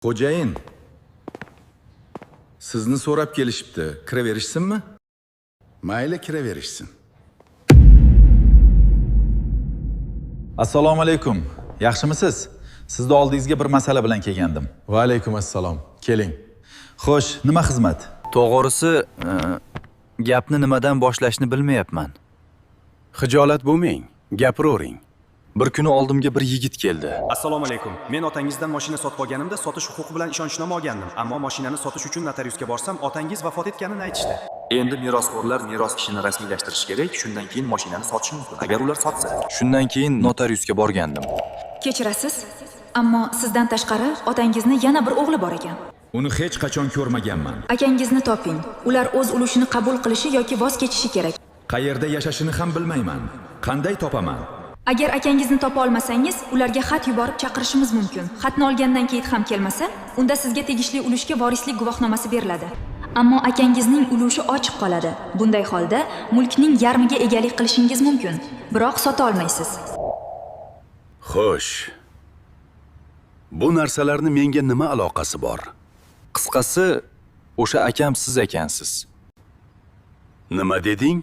Xo'jayin, sizni so'rab kelishibdi. Kiraverishsinmi? Mayli, kiraverishsin. Assalomu alaykum. Yaxshimisiz? Sizni oldingizga bir masala bilan kelgandim. Va alaykum assalom. Keling. Xo'sh, nima xizmat? To'g'risi, gapni nimadan boshlashni bilmayapman. Xijolat bo'lmang, gapiravering. Bir kuni oldimga bir yigit keldi. Assalomu alaykum. Men otangizdan mashina sotib olganimda sotish huquqi bilan ishonchnoma olgandim. Ammo mashinani sotish uchun notariusga borsam, otangiz vafot etganini aytishdi. Endi merosxo'rlar meros ishini rasmiylashtirish kerak, shundan keyin mashinani sotish mumkin. Agar ular sotsa. Shundan keyin notariusga borgandim. Kechirasiz, ammo sizdan tashqari otangizni yana bir o'g'li bor ekan. Uni hech qachon ko'rmaganman. Akangizni toping. Ular o'z ulushini qabul qilishi yoki voz kechishi kerak. Qayerda yashashini ham bilmayman. Qanday topaman? Agar akangizni topa olmasangiz, ularga xat yuborib chaqirishimiz mumkin. Xatni olgandan keyin ham kelmasa, unda sizga tegishli ulushga vorislik guvohnomasi beriladi. Ammo akangizning ulushi ochiq qoladi. Bunday holda mulkning yarmiga egalik qilishingiz mumkin, biroq sota olmaysiz. Xo'sh. Bu narsalarni menga nima aloqasi bor? Qisqasi, o'sha akam siz ekansiz. Nima deding?